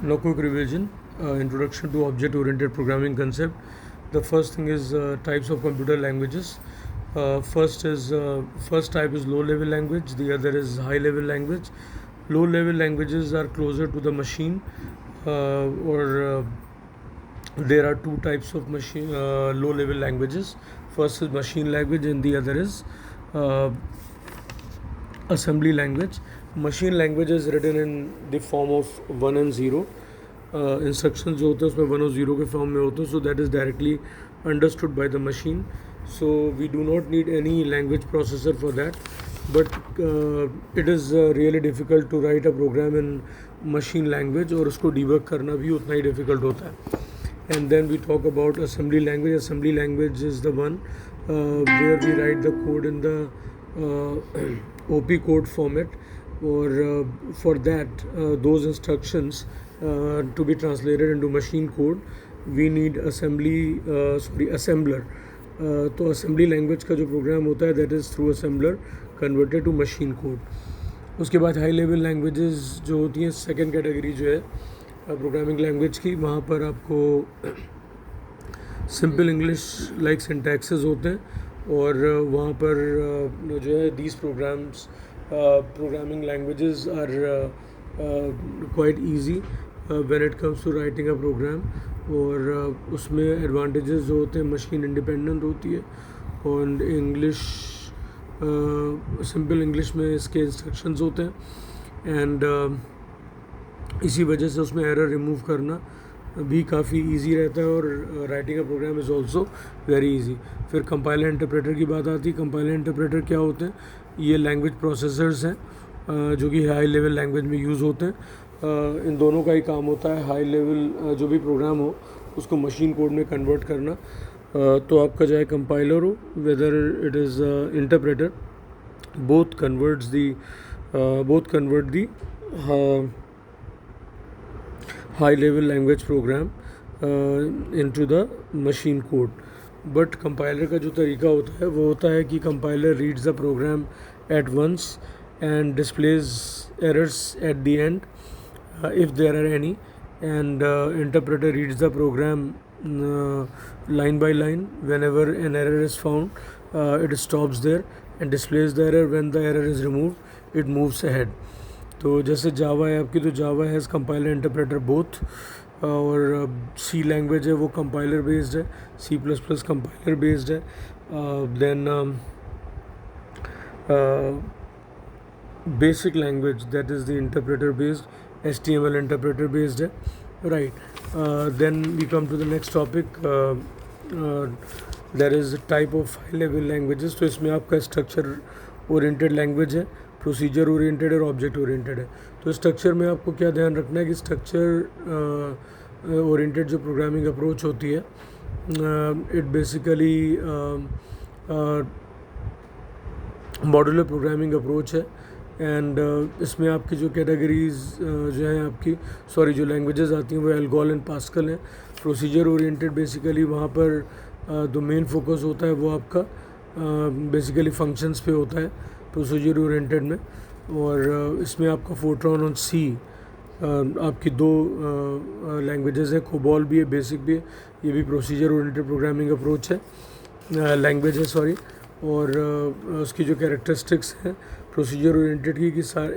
Now quick revision, introduction to object oriented programming concept. The first thing is types of computer languages. First type is low level language, the other is high level language. Low level languages are closer to the machine, or there are two types of machine low level languages. First is machine language and the other is uh, assembly language. Machine language is written in the form of 1 and 0. Instructions जो होते हैं उसमें 1 और 0 के form में होते हैं, so that is directly understood by the machine. So we do not need any language processor for that, but it is really difficult to write a program in machine language और उसको debug करना भी उतना ही difficult होता है. And then we talk about assembly language. Assembly language is the one where we write the code in the OP code format, or for that those instructions to be translated into machine code, we need assembler. तो assembly language का जो program होता है, that is through assembler converted to machine code. उसके बाद high level languages जो होती हैं, second category जो है प्रोग्रामिंग लैंग्वेज की, वहाँ पर आपको सिंपल इंग्लिश लाइक सिंटैक्सेस होते हैं, और वहाँ पर जो है these programming languages are quite easy when it comes to writing a program. और उसमें एडवांटेजेस जो होते हैं, मशीन इंडिपेंडेंट होती है, और इंग्लिश सिंपल इंग्लिश में इसके इंस्ट्रक्शंस होते हैं, एंड इसी वजह से उसमें एरर रिमूव करना भी काफ़ी इजी रहता है, और writing a program is also very easy. फिर कंपाइलर इंटरप्रेटर की बात आती है. कंपाइलर इंटरप्रेटर क्या होते हैं? ये लैंग्वेज प्रोसेसर्स हैं जो कि हाई लेवल लैंग्वेज में यूज़ होते हैं. इन दोनों का ही काम होता है हाई लेवल जो भी प्रोग्राम हो उसको मशीन कोड में कन्वर्ट करना. तो आपका चाहे कंपाइलर हो, whether it is interpreter, both convert the high level language program into the machine code. But compiler का जो तरीका होता है वो होता है कि compiler reads the program at once and displays errors at the end if there are any, and interpreter reads the program line by line. Whenever an error is found, it stops there and displays the error. When the error is removed, it moves ahead. तो जैसे जावा है आपकी, तो Java has compiler interpreter both, और C language है वो compiler based है, C plus plus compiler based है. Then BASIC language that is the interpreter based, HTML interpreter based है, right. Then we come to the next topic, there is type of high level languages. तो इसमें आपका structure oriented language है, procedure oriented और object oriented है. तो structure में आपको क्या ध्यान रखना है कि स्ट्रक्चर ओरिएंटेड जो प्रोग्रामिंग अप्रोच होती है, it basically modular programming approach है. एंड इसमें आपकी जो कैटेगरीज जो हैं आपकी जो लैंग्वेजेस आती हैं वो एल्गोल एंड पास्कल हैं. प्रोसीजर ओरिएंटेड बेसिकली वहाँ पर जो मेन फोकस होता है वो आपका बेसिकली फंक्शंस पे होता है प्रोसीजर ओरिएंटेड में. और इसमें आपका फोर्ट्रॉन और सी आपकी दो लैंग्वेजेस हैं. कोबॉल भी है, बेसिक भी है, ये भी प्रोसीजर ओरिएंटेड प्रोग्रामिंग अप्रोच है, लैंग्वेज है सॉरी. और उसकी जो कैरेक्टरिस्टिक्स हैं प्रोसीजर ओरिएंटेड की,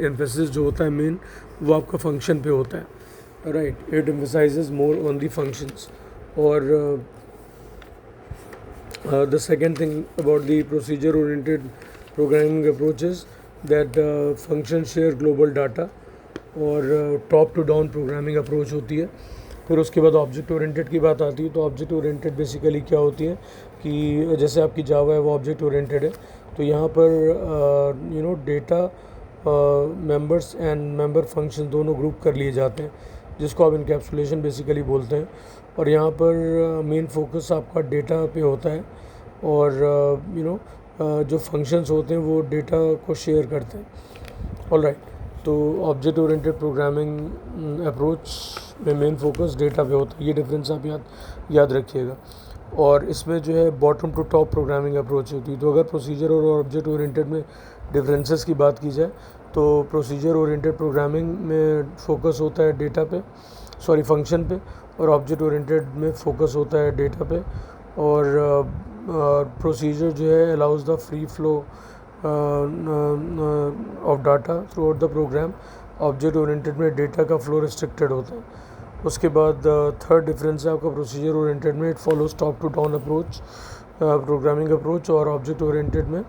एम्फेसिस जो होता है मेन वो आपका फंक्शन पे होता है, right. It emphasises more on the functions. और the second thing about the procedure oriented programming approaches that functions share global data, और top to down programming approach होती है. फिर उसके बाद ऑब्जेक्ट ओरिएंटेड की बात आती है. तो ऑब्जेक्ट ओरिएंटेड बेसिकली क्या होती है कि जैसे आपकी जावा है वो ऑब्जेक्ट ओरिएंटेड है, तो यहाँ पर data members and member function दोनों ग्रुप कर लिए जाते हैं, जिसको आप इनकैप्सुलेशन बेसिकली बोलते हैं. और यहाँ पर मेन फोकस आपका डेटा पे होता है, और जो फंक्शंस होते हैं वो डेटा को शेयर करते हैं. ऑलराइट. तो ऑब्जेक्ट ओरिएंटेड प्रोग्रामिंग अप्रोच में मेन फोकस डेटा पे होता है. ये डिफरेंस आप याद रखिएगा. और इसमें जो है bottom to top programming approach होती है. तो अगर प्रोसीजर और ऑब्जेक्ट ओरिएंटेड में डिफरेंसेस की बात की जाए, तो प्रोसीजर ओरिएंटेड प्रोग्रामिंग में फोकस होता है डेटा पे, फंक्शन पे, और ऑब्जेक्ट ओरिएंटेड में फोकस होता है डेटा पे। और प्रोसीजर जो है allows the free flow of data throughout the program. Object oriented में डेटा का फ्लो रिस्ट्रिक्टेड होता है। उसके बाद थर्ड डिफरेंस है आपका प्रोसीजर ओरिएंटेड में, it follows top to down approach programming approach, और ऑब्जेक्ट ओरिएंटेड में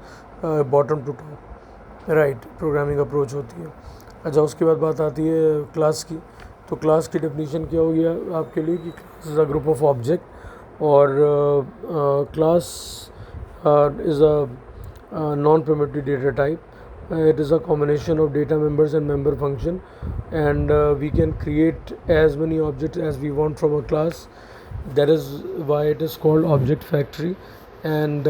bottom to top right programming approach होती है। अच्छा, उसके बाद बात आती है क्लास की। तो क्लास की डेफिनेशन क्या हो गया आपके लिए कि class is a group of object, और class is a non primitive data type. It is a combination of data members and member function, and we can create as many objects as we want from a class. That is why it is called object factory. And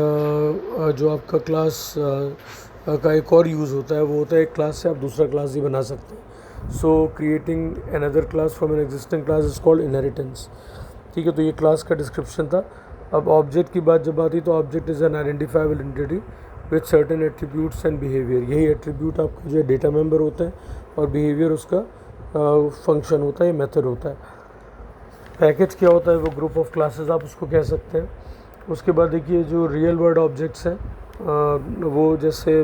जो आपका class का एक और use होता है वो होता है एक क्लास से आप दूसरा क्लास भी बना सकते हैं. सो creating another class from an existing class is called inheritance. ठीक है, तो ये क्लास का डिस्क्रिप्शन था. अब ऑब्जेक्ट की बात जब आती है तो object is an identifiable entity with certain attributes and behaviour. यही एट्रीब्यूट आपका जो है डेटा मेंबर होता है और बिहेवियर उसका फंक्शन होता है, मेथड होता है. पैकेज क्या होता है, वो ग्रुप ऑफ क्लासेस आप उसको कह सकते हैं. उसके बाद देखिए जो रियल वर्ल्ड ऑब्जेक्ट्स हैं वो जैसे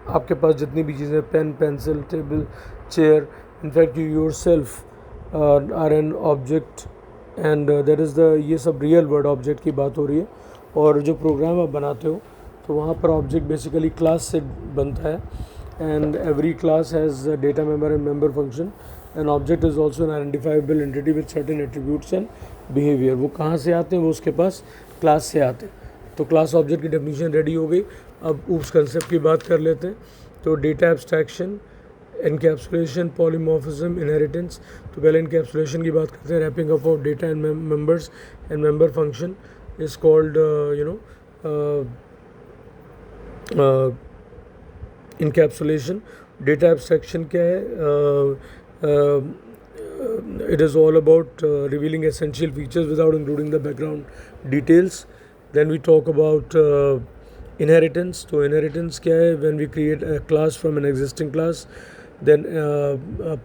आपके पास जितनी भी चीज़ें, pen, pencil, table, chair, in fact you yourself are an object, and that is the, ये सब रियल वर्ल्ड ऑब्जेक्ट की बात हो रही है. और जो प्रोग्राम आप बनाते हो तो वहाँ पर ऑब्जेक्ट बेसिकली क्लास से बनता है, and every class has data member and member function. An object is also an identifiable entity with certain attributes and behaviour. वो कहाँ से आते हैं, वो उसके पास क्लास से आते हैं. तो क्लास ऑब्जेक्ट की डेफिनेशन रेडी हो गई. अब उस कंसेप्ट की बात कर लेते हैं. तो data abstraction, encapsulation, polymorphism, inheritance. तो पहले एनकैप्सुलेशन की बात करते हैं. Wrapping up of data and members and member function is called encapsulation. Data abstraction क्या है, it is all about revealing essential features without including the background details. Then we talk about inheritance. तो inheritance क्या है, when we create a class from an existing class. Then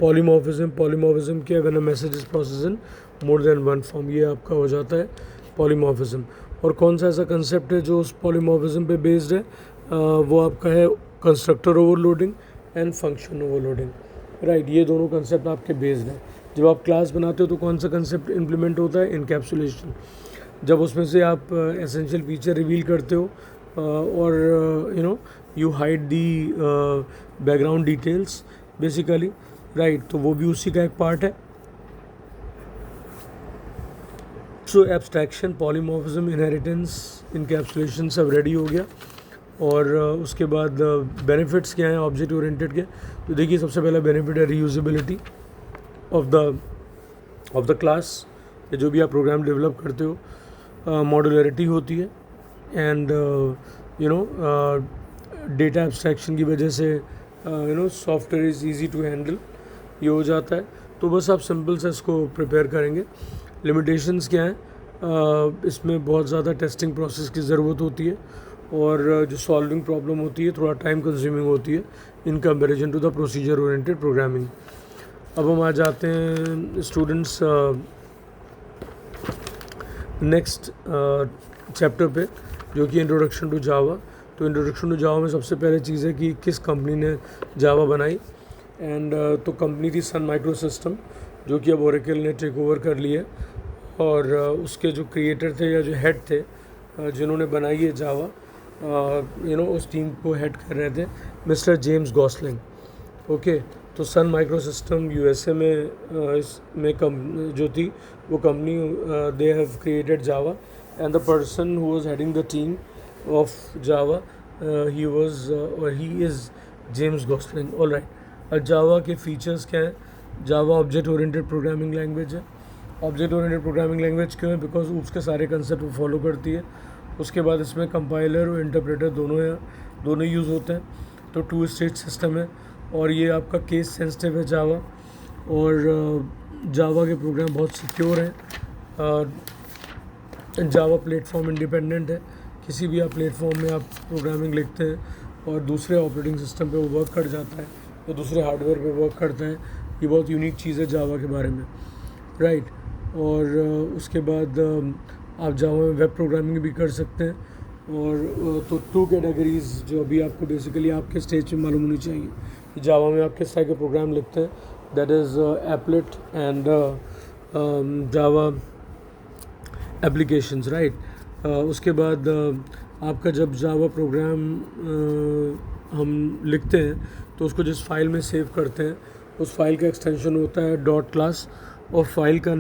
polymorphism. Polymorphism क्या है, when a message is processed in more than one form. ये आपका हो जाता है polymorphism. और कौन सा ऐसा कंसेप्ट है जो उस polymorphism पे बेस्ड है, वो आपका है constructor overloading and function overloading. Right, ये दोनों कंसेप्ट आपके बेस्ड हैं. जब आप क्लास बनाते हो तो कौन सा कंसेप्ट इम्प्लीमेंट होता है, इनकैप्सुलेशन. जब उसमें से आप एसेंशियल फीचर रिवील करते हो और you hide the background details basically. Right, तो वो भी उसी का एक पार्ट है. सो एब्स्ट्रैक्शन, पॉलीमॉर्फिज्म, इनहेरिटेंस, इनकैप्सुलेशन सब रेडी हो गया. और उसके बाद बेनिफिट्स क्या हैं ऑब्जेक्ट ओरिएंटेड के. तो देखिए सबसे पहला बेनिफिट है रीयूजेबिलिटी ऑफ द क्लास. जो भी आप प्रोग्राम डेवलप करते हो, मॉड्यूलरिटी होती है, एंड डेटा एब्स्ट्रैक्शन की वजह से software is easy to handle, ये हो जाता है. तो बस आप सिंपल से इसको प्रिपेयर करेंगे. लिमिटेशंस क्या हैं, इसमें बहुत ज़्यादा टेस्टिंग प्रोसेस की ज़रूरत होती है, और जो सॉल्विंग प्रॉब्लम होती है थोड़ा टाइम कंज्यूमिंग होती है in comparison to the procedure oriented programming. अब हम आ जाते हैं स्टूडेंट्स नेक्स्ट चैप्टर पे, जो कि इंट्रोडक्शन टू जावा. तो इंट्रोडक्शन टू जावा में सबसे पहले चीज़ है कि किस कंपनी ने जावा बनाई. एंड तो कंपनी थी सन माइक्रो सिस्टम, जो कि अब ओरेकल ने टेक ओवर कर लिया. और उसके जो क्रिएटर थे या जो हेड थे जिन्होंने बनाई है जावा, उस टीम को हेड कर रहे थे मिस्टर जेम्स गॉसलिंग. ओके, तो सन माइक्रो सिस्टम यूएसए में जो थी वो company, they have created Java, and the person who was heading the team of Java, he is James Gosling. Alright, अब जावा के फीचर्स क्या हैं. जावा ऑब्जेक्ट ओरिएंटेड प्रोग्रामिंग लैंग्वेज है. ऑब्जेक्ट ओरिएंटेड प्रोग्रामिंग लैंग्वेज क्यों है, बिकॉज उसके सारे कंसेप्ट वो फॉलो करती है. उसके बाद इसमें कंपाइलर और इंटरप्रेटर दोनों यूज़ होते हैं. तो 2 स्टेज सिस्टम है, और ये आपका केस सेंसिटिव है जावा. और जावा के प्रोग्राम बहुत सिक्योर हैं. जावा प्लेटफॉर्म इंडिपेंडेंट है. किसी भी आप प्लेटफॉर्म में आप प्रोग्रामिंग लिखते हैं और दूसरे ऑपरेटिंग सिस्टम पे वो वर्क कर जाता है, तो दूसरे हार्डवेयर पे वर्क करता है. ये बहुत यूनिक चीज़ है जावा के बारे में. राइट। और उसके बाद आप जावा में वेब प्रोग्रामिंग भी कर सकते हैं। और तो 2 कैटेगरीज जो अभी आपको बेसिकली आपके स्टेज पे मालूम होनी चाहिए कि जावा में आप किस तरह के प्रोग्राम लिखते हैं, that is applet and Java applications, right. उसके बाद आपका जब जावा प्रोग्राम हम लिखते हैं तो उसको जिस फाइल में सेव करते हैं उस फाइल का एक्सटेंशन होता है डॉट क्लास। और फाइल का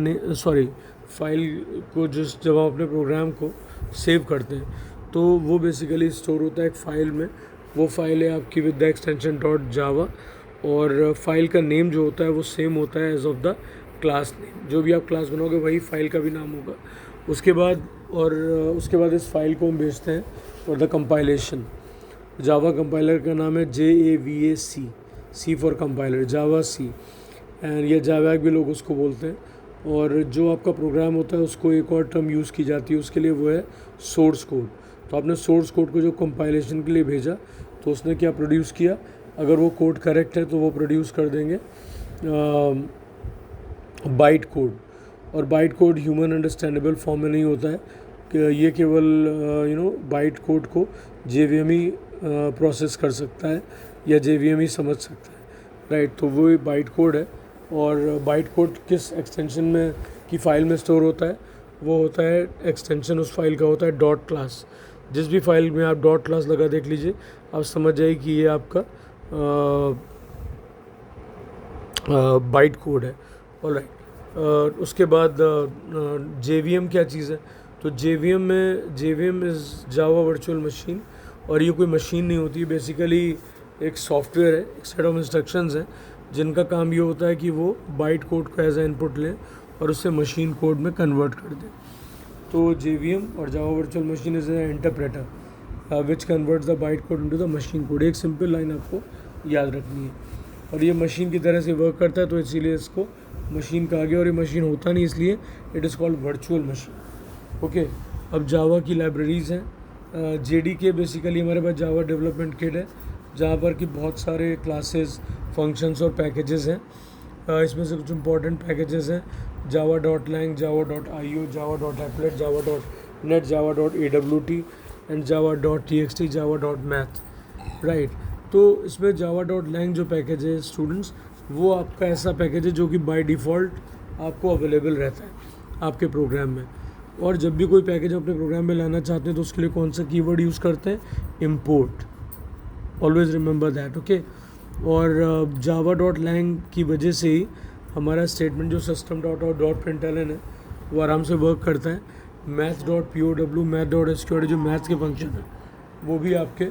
फाइल को जब आप अपने प्रोग्राम को सेव करते हैं तो वो बेसिकली स्टोर होता है एक फ़ाइल में। वो फाइल है आपकी विद द एक्सटेंशन डॉट जावा। और फाइल का नेम जो होता है वो सेम होता है as of the class name. जो भी आप क्लास बनाओगे वही फाइल का भी नाम होगा। उसके बाद इस फाइल को हम भेजते हैं और द कंपाइलेशन। जावा कंपाइलर का नाम है JAVA C for compiler, Java C। And ये जावैक भी लोग उसको बोलते हैं। और जो आपका प्रोग्राम होता है उसको एक और टर्म यूज़ की जाती है उसके लिए, वो है सोर्स कोड। तो आपने सोर्स कोड को जो कंपाइलेशन के लिए भेजा तो उसने क्या प्रोड्यूस किया, अगर वो कोड करेक्ट है तो वो प्रोड्यूस कर देंगे बाइट कोड। और byte code human understandable form में नहीं होता है कि ये केवल बाइट कोड को JVM ही प्रोसेस कर सकता है या JVM ही समझ सकता है, राइट। तो वो बाइट कोड है। और बाइट कोड किस एक्सटेंशन में की फ़ाइल में स्टोर होता है, वो होता है एक्सटेंशन उस फाइल का होता है डॉट क्लास। जिस भी फाइल में आप डॉट क्लास लगा देख लीजिए, आप समझ जाइए कि ये आपका बाइट कोड है। ऑलराइट। उसके बाद JVM क्या चीज़ है, तो JVM is Java virtual machine. और ये कोई मशीन नहीं होती, बेसिकली एक सॉफ्टवेयर है, एक सेट ऑफ इंस्ट्रक्शंस हैं जिनका काम ये होता है कि वो बाइट कोड को एज ए इनपुट लें और उससे मशीन कोड में कन्वर्ट कर दें। तो JVM और Java virtual machine is an interpreter which converts the byte code into the machine code. एक सिंपल लाइन आपको याद रखनी है। और ये मशीन की तरह से वर्क करता है तो इसीलिए इसको मशीन कहा गया। और ये मशीन होता नहीं, इसलिए it is called virtual machine. Okay. अब जावा की लाइब्रेरीज़ हैं। JDK बेसिकली हमारे पास जावा डेवलपमेंट किट है जहाँ पर कि बहुत सारे क्लासेस, फंक्शंस और पैकेजेस हैं। इसमें से कुछ इंपॉर्टेंट पैकेजेस हैं java.lang, java.io, java.applet, java.net, java.awt and java.txt, java.math, right. तो इसमें java.lang जो पैकेज है स्टूडेंट्स, वो आपका ऐसा पैकेज है जो कि बाय डिफ़ॉल्ट आपको अवेलेबल रहता है आपके प्रोग्राम में। और जब भी कोई पैकेज अपने प्रोग्राम में लाना चाहते हैं तो उसके लिए कौन सा कीवर्ड यूज़ करते हैं, import. Always remember that, okay. और java.lang की वजह से ही हमारा स्टेटमेंट जो system.out.println है वो आराम से वर्क करता है। math.pow, math.sqrt जो मैथ्स के फंक्शन है वो भी आपके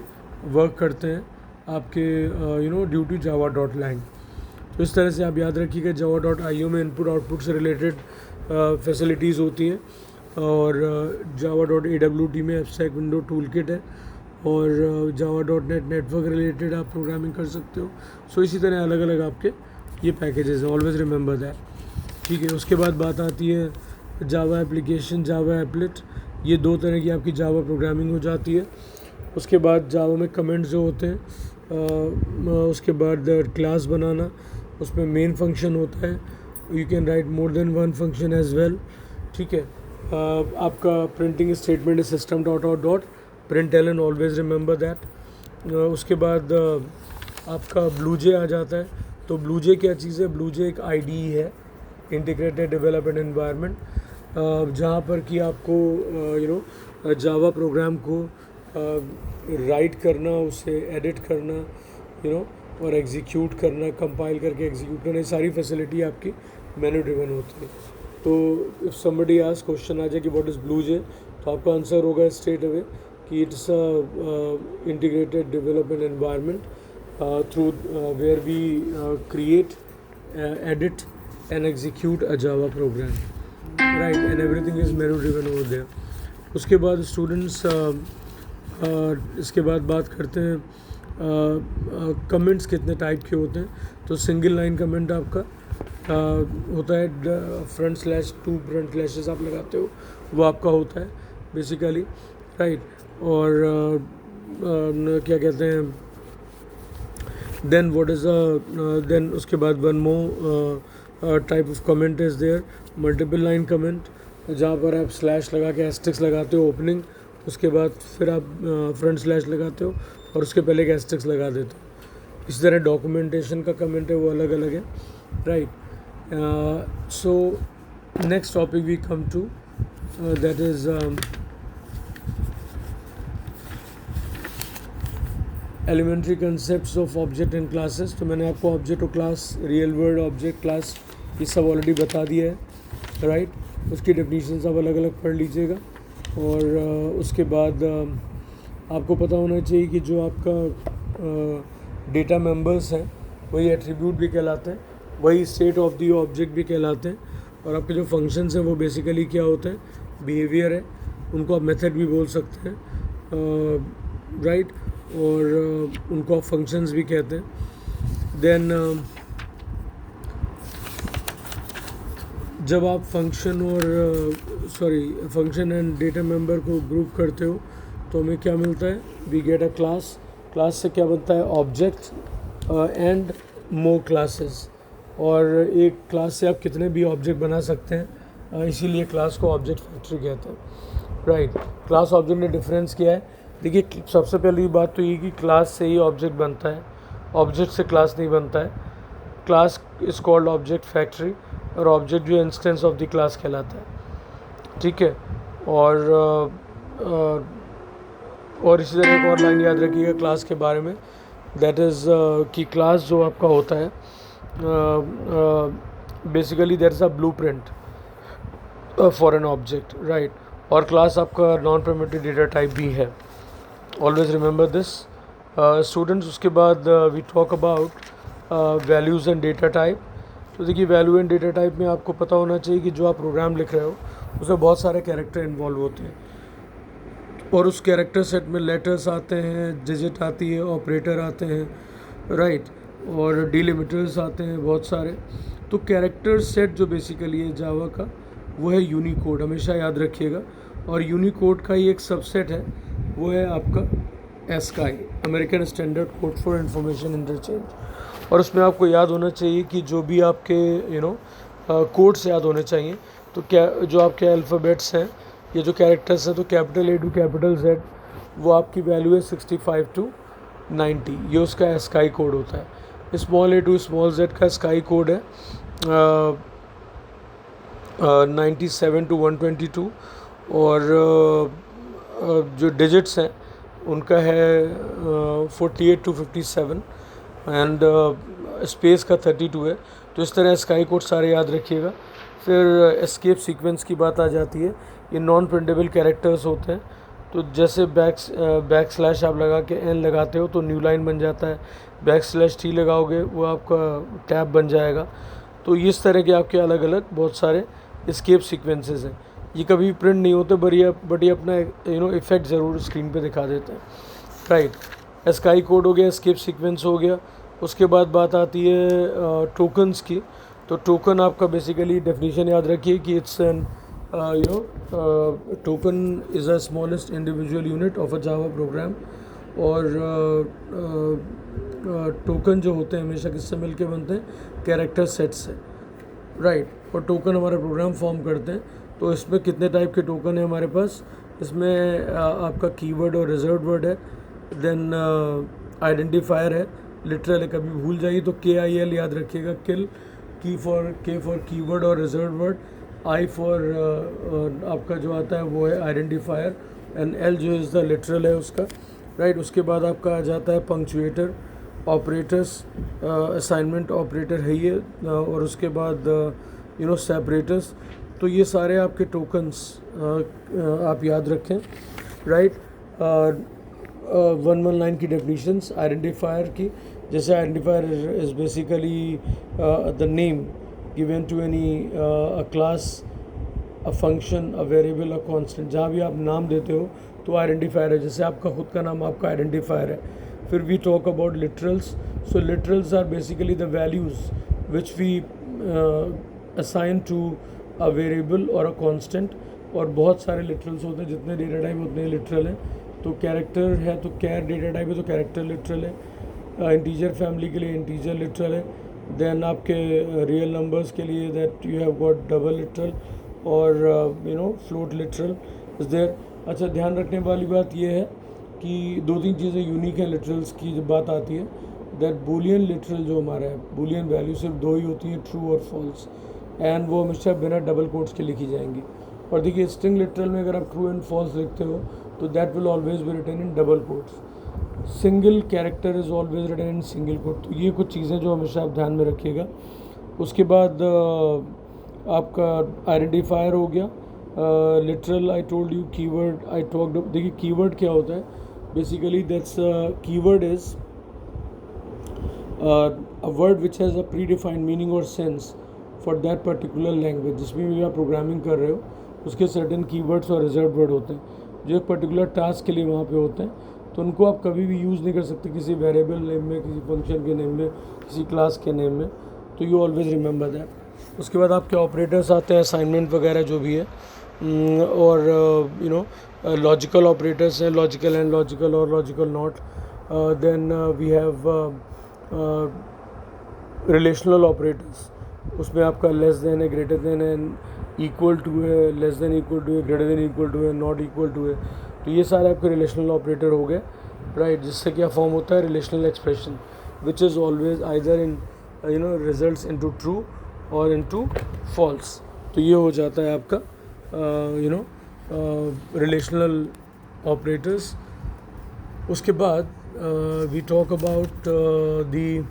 वर्क करते हैं आपके ड्यू टू java.lang। तो इस तरह से आप याद रखिएगा java.io में इनपुट आउटपुट से रिलेटेड फैसिलिटीज़ होती हैं। और java.awt में एब्स्ट्रैक्ट विंडो टूल किट है। और java.net नेटवर्क रिलेटेड आप प्रोग्रामिंग कर सकते हो। सो इसी तरह अलग अलग आपके ये पैकेजेस हैं, ऑलवेज रिमेंबर दैट, ठीक है। उसके बाद बात आती है जावा एप्लीकेशन, जावा एप्लेट। ये 2 तरह की आपकी जावा प्रोग्रामिंग हो जाती है। उसके बाद जावा में कमेंट्स जो होते हैं, उसके बाद क्लास बनाना, उसमें मेन फंक्शन होता है, you can write more than one function as well, ठीक है। आपका प्रिंटिंग स्टेटमेंट है system.out.println, ऑलवेज रिमेंबर दैट। उसके बाद आपका ब्लूजे आ जाता है। तो ब्लूजे क्या चीज़ है, ब्लूजे एक IDE है, इंटीग्रेटेड डेवलपमेंट एनवायरनमेंट, जहाँ पर कि आपको जावा प्रोग्राम को राइट करना, उसे एडिट करना, और एग्जीक्यूट करना, कंपाइल करके एग्जीक्यूट करना, ये सारी फैसिलिटी आपकी मेन्यू ड्रिवन होती है। तो इफ़ समबडी आस्क क्वेश्चन आ जाए कि व्हाट इज़ ब्लूजे, तो आपका आंसर होगा स्ट्रेट अवे कि it's a integrated development environment through where we create, edit and execute a Java program, right, and everything is menu driven over there. उसके बाद students इसके बाद बात करते हैं कमेंट्स कितने टाइप के होते हैं। तो सिंगल लाइन कमेंट आपका होता है, /2 फ्रंट स्लैशेस आप लगाते हो, वो आपका होता है बेसिकली, राइट। और क्या कहते हैं देन व्हाट इज़ देन उसके बाद one more type of comment is there, multiple line comment, जहाँ पर आप स्लैश लगा के एस्टेरिक्स लगाते हो ओपनिंग, उसके बाद फिर आप फ्रंट स्लैश लगाते हो और उसके पहले एक एस्टेरिक्स लगा देते हो। इसी तरह डॉक्यूमेंटेशन का कमेंट है वो अलग अलग है, right. So next topic we come to that is elementary concepts of object and classes. तो मैंने आपको ऑब्जेक्ट और class, real world object, class, ये सब ऑलरेडी बता दिया है, राइट। उसकी डेफिनेशन आप अलग अलग पढ़ लीजिएगा। और उसके बाद आपको पता होना चाहिए कि जो आपका डेटा मेंबर्स हैं वही एट्रीब्यूट भी कहलाते हैं, वही स्टेट ऑफ द ऑब्जेक्ट भी कहलाते हैं, और आपके जो फंक्शंस हैं वो बेसिकली क्या होते हैं, बिहेवियर है, उनको आप मेथड भी बोल सकते हैं, राइट, और उनको आप फंक्शंस भी कहते हैं। देन जब आप फंक्शन एंड डेटा मेंबर को ग्रुप करते हो तो हमें क्या मिलता है, we get a class. Class से क्या बनता है, ऑब्जेक्ट एंड मोर क्लासेस, और एक क्लास से आप कितने भी ऑब्जेक्ट बना सकते हैं, इसीलिए क्लास को ऑब्जेक्ट फैक्ट्री कहते हैं, राइट। क्लास ऑब्जेक्ट में डिफरेंस क्या है, देखिए सबसे पहली बात तो ये कि क्लास से ही ऑब्जेक्ट बनता है, ऑब्जेक्ट से क्लास नहीं बनता है। Class is called object factory, और ऑब्जेक्ट जो इंस्टेंस ऑफ द क्लास कहलाता है, ठीक है। और इसी तरह एक और लाइन याद रखिएगा क्लास के बारे में, दैट इज़ कि क्लास जो आपका होता है basically that is a blueprint for an object, right. और क्लास आपका नॉन प्रिमिटिव डेटा टाइप भी है, ऑलवेज रिमेंबर दिस स्टूडेंट्स। उसके बाद we talk about values and data type. तो देखिए वैल्यू एंड डेटा टाइप में आपको पता होना चाहिए कि जो आप प्रोग्राम लिख रहे हो उसमें बहुत सारे कैरेक्टर इन्वॉल्व होते हैं, और उस कैरेक्टर सेट में लेटर्स आते हैं, डिजिट आती है, ऑपरेटर आते हैं, राइट, और डिलिमिटर्स आते हैं बहुत सारे। तो कैरेक्टर सेट जो बेसिकली है जावा का, वो है यूनिकोड, हमेशा याद रखिएगा। और यूनिकोड का ही एक सबसेट है, वो है आपका ASCII, American standard code for information interchange. और उसमें आपको याद होना चाहिए कि जो भी आपके कोड्स याद होने चाहिए, तो क्या जो आपके अल्फ़ाबेट्स हैं, ये जो कैरेक्टर्स हैं, तो capital A to capital Z, वो आपकी वैल्यू है 65 to 90, ये उसका एस्काई कोड होता है। Small a to small z का स्काई कोड है 97 to 122, और जो डिजिट्स हैं उनका है 48 to 57, एंड स्पेस का 32 है। तो इस तरह स्काई कोड सारे याद रखिएगा। फिर एस्केप सीक्वेंस की बात आ जाती है, ये नॉन प्रिंटेबल कैरेक्टर्स होते हैं। तो जैसे बैक स्लैश आप लगा के एन लगाते हो तो न्यू लाइन बन जाता है, बैक स्लैश टी लगाओगे वो आपका टैब बन जाएगा। तो इस तरह के आपके अलग अलग बहुत सारे एस्केप सीक्वेंसेस हैं। ये कभी प्रिंट नहीं होते, बट ये अपना इफेक्ट ज़रूर स्क्रीन पे दिखा देते हैं, राइट। स्काई कोड हो गया, एस्केप सीक्वेंस हो गया। उसके बाद बात आती है टोकन्स की। तो टोकन आपका बेसिकली डेफिनेशन याद रखिए कि it's an token is a smallest individual unit of a Java program. और टोकन जो होते हैं हमेशा किससे मिलके बनते हैं, कैरेक्टर सेट से, राइट। और टोकन हमारा प्रोग्राम फॉर्म करते हैं। तो इसमें कितने टाइप के टोकन है हमारे पास, इसमें आपका कीवर्ड और रिजर्व वर्ड है, देन आइडेंटिफायर है, लिटरल है, कभी भूल जाइए तो KIL याद रखिएगा, किल, K फॉर कीवर्ड और रिजर्व वर्ड, I फॉर आपका जो आता है वो है आइडेंटिफायर, एंड L जो इज़ द लिटरल है उसका, राइट। उसके बाद आपका आ जाता है पंक्चुएटर, ऑपरेटर्स, असाइनमेंट ऑपरेटर है ये, और उसके बाद सेपरेटर्स। तो ये सारे आपके टोकन्स आप याद रखें, राइट। 119 की डेफिनेशंस आइडेंटिफायर की, जैसे identifier is basically the name given to any a class, a function, a variable, a constant. जहाँ भी आप नाम देते हो तो आइडेंटिफायर है, जैसे आपका खुद का नाम आपका आइडेंटिफायर है। फिर we talk about literals. So literals are basically the values which we assign to a variable और अ कांस्टेंट। और बहुत सारे लिटरल्स होते हैं, जितने डेटा टाइप उतने लिटरल हैं। तो कैरेक्टर है तो कैर डेटा टाइप है तो कैरेक्टर लिटरल है, इंटीजर फैमिली के लिए इंटीजर लिटरल है, देन आपके रियल नंबर्स के लिए that you have got double literal और फ्लोट लिटरल इज देयर। अच्छा, ध्यान रखने वाली बात यह है कि दो तीन चीज़ें यूनिक हैं लिटरल्स की जब बात आती है, दैट बूलियन लिटरल जो हमारा है, बूलियन वैल्यू सिर्फ दो ही होती हैं, ट्रू और फॉल्स, एंड वो हमेशा बिना डबल कोट्स के लिखी जाएंगी। और देखिए स्ट्रिंग लिटरल में अगर आप ट्रू एंड फॉल्स लिखते हो तो that will always be written in double quotes. Single character is always written in single quote. तो ये कुछ चीज़ें जो हमेशा आप ध्यान में रखिएगा। उसके बाद आपका आइडेंटिफायर हो गया, literal I told you, keyword I talked. देखिए कीवर्ड क्या होता है, basically that's keyword is a word which has a predefined meaning or sense for that particular language। जिसमें भी आप प्रोग्रामिंग कर रहे हो उसके सर्टेन कीवर्ड्स और रिजर्व वर्ड होते हैं जो एक पर्टिकुलर टास्क के लिए वहाँ पे होते हैं, तो उनको आप कभी भी यूज़ नहीं कर सकते किसी वेरिएबल नेम में, किसी फंक्शन के नेम में, किसी क्लास के नेम में। तो यू ऑलवेज रिमेंबर दैट। उसके बाद आपके ऑपरेटर्स आते हैं, असाइनमेंट वगैरह जो भी है, और लॉजिकल ऑपरेटर्स हैं, logical and logical or logical not. Then we have relational operators, उसमें आपका लेस देन है, ग्रेटर देन है, इक्वल टू है, लेस देन इक्वल टू है, ग्रेटर देन इक्वल टू है, नॉट इक्वल टू है। तो ये सारे आपके रिलेशनल ऑपरेटर हो गए, राइट, जिससे क्या फॉर्म होता है relational expression which is always either in results into true और इनटू फॉल्स। तो ये हो जाता है आपका रिलेशनल ऑपरेटर्स। उसके बाद we talk about the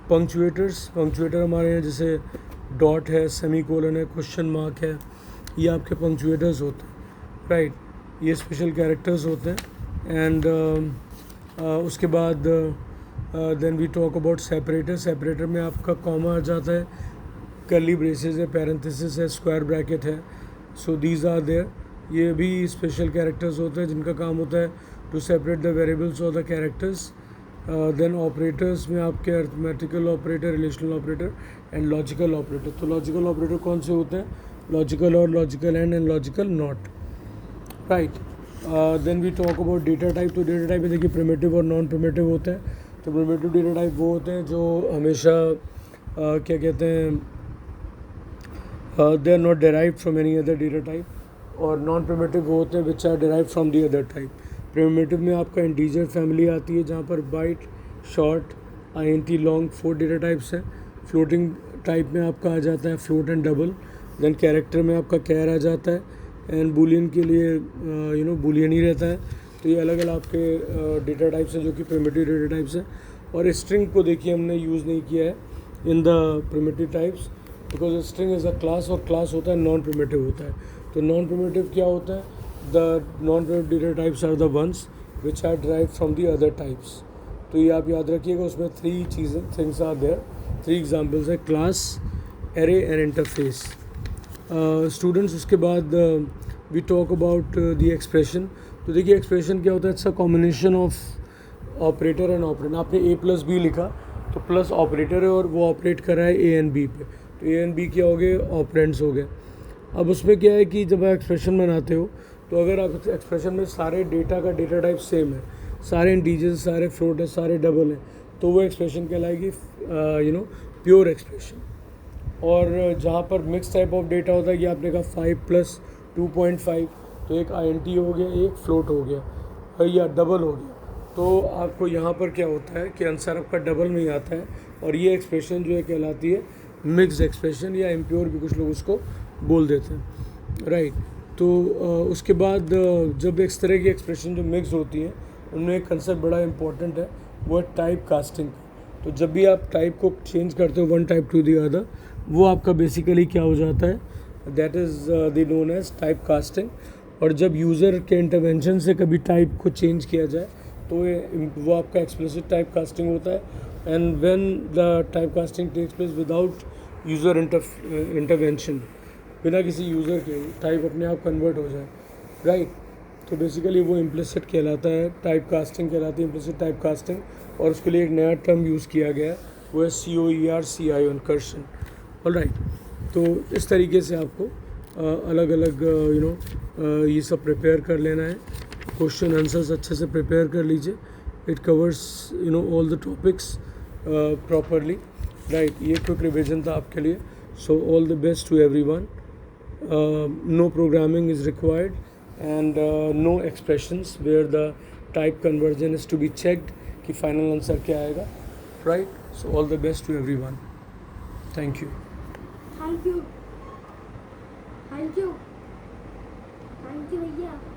पंक्चुएटर्स। पंक्चुएटर हमारे यहाँ जैसे डॉट है, सेमी कोलन है, क्वेश्चन मार्क है, ये आपके पंक्चुएटर्स होते हैं, राइट, ये स्पेशल कैरेक्टर्स होते हैं। एंड उसके बाद then we talk about separator. Separator में आपका कॉमा आ जाता है, कर्ली ब्रेसेस है, पैरेंथेसिस है, स्क्वायर ब्रैकेट है, सो दीज आर देयर। ये भी स्पेशल कैरेक्टर्स होते हैं जिनका काम होता है टू सेपरेट द वेरिएबल्स और द कैरेक्टर्स। देन ऑपरेटर्स में आपके arithmetical operator, relational operator and logical operator. तो लॉजिकल ऑपरेटर कौन से होते हैं, logical or logical and logical not, right. Then we talk about data type. तो डेटा टाइप में देखिए प्रिमिटिव और नॉन प्रिमिटिव होते हैं। तो प्रिमिटिव डेटा टाइप वो होते हैं जो हमेशा क्या कहते हैं, they are not derived from any other data type, और नॉन प्रिमिटिव वो होते हैं which are derived from the other type. Primitive में आपका इंटीजर फैमिली आती है जहाँ पर byte, short, INT, long 4 data types हैं। फ्लोटिंग टाइप में आपका आ जाता है float and double. Then character में आपका कैर आ जाता है, एंड बूलियन के लिए बूलियन ही रहता है। तो ये अलग अलग आपके डेटा टाइप्स हैं जो कि प्रिमिटिव डेटा टाइप्स हैं। और स्ट्रिंग को देखिए हमने यूज़ नहीं किया है in the primitive types because string is a class, और क्लास होता है नॉन प्रिमिटिव होता है। तो नॉन प्रिमिटिव क्या होता है, the non-primitive data types are the ones which are derived from the other types। तो ये आप याद रखिएगा, उसमें 3 चीज़ें थिंग्स आर देयर, 3 एग्जाम्पल्स है, class, array and interface. Students उसके बाद we talk about the expression. तो देखिए एक्सप्रेशन क्या होता है, it's a combination of operator and operand. आपने a प्लस बी लिखा तो प्लस ऑपरेटर है और वो ऑपरेट कर रहा है ए एंड बी पे, तो ए एंड बी क्या हो गए, ऑपरेंड्स हो गए। अब उसमें क्या है कि जब आप एक्सप्रेशन बनाते हो तो अगर आप एक्सप्रेशन में सारे डेटा का डेटा टाइप सेम है, सारे इंटीजर्स, सारे फ्लोट है, सारे डबल हैं, तो वो एक्सप्रेशन कहलाएगी प्योर एक्सप्रेशन। और जहाँ पर मिक्स टाइप ऑफ डेटा होता है कि आपने कहा 5 + 2.5, तो एक आईएनटी हो गया, एक फ्लोट हो गया या डबल हो गया, तो आपको यहाँ पर क्या होता है कि आंसर आपका डबल में ही आता है। और ये एक्सप्रेशन जो है कहलाती है मिक्स एक्सप्रेशन, या इम्प्योर भी कुछ लोग उसको बोल देते हैं, राइट। तो उसके बाद जब इस तरह की एक्सप्रेशन जो मिक्स होती हैं उनमें एक कंसेप्ट बड़ा इंपॉर्टेंट है, वो है टाइप कास्टिंग। तो जब भी आप टाइप को चेंज करते हो one type to the other, वो आपका बेसिकली क्या हो जाता है, that is the known as type casting. और जब यूज़र के इंटरवेंशन से कभी टाइप को चेंज किया जाए तो वो आपका एक्सप्लिसिट टाइप कास्टिंग होता है। And when the type casting takes place without user intervention, बिना किसी यूज़र के टाइप अपने आप कन्वर्ट हो जाए, राइट। तो बेसिकली वो इम्प्लिसिट कहलाता है, टाइप कास्टिंग कहलाती है, इम्प्लिसिट टाइप कास्टिंग। और उसके लिए एक नया टर्म यूज़ किया गया है, वो है COER कर्शन, ऑलराइट। तो इस तरीके से आपको अलग अलग ये सब प्रिपेयर कर लेना है। क्वेश्चन आंसर्स अच्छे से प्रिपेयर कर लीजिए, it covers all the topics properly. Right, ये quick revision था आपके लिए. So all the best to everyone. No programming is required and no expressions where the type conversion is to be checked कि final answer क्या आएगा. Right, so all the best to everyone. Thank you. Thank you. Thank you. Thank you, भैया.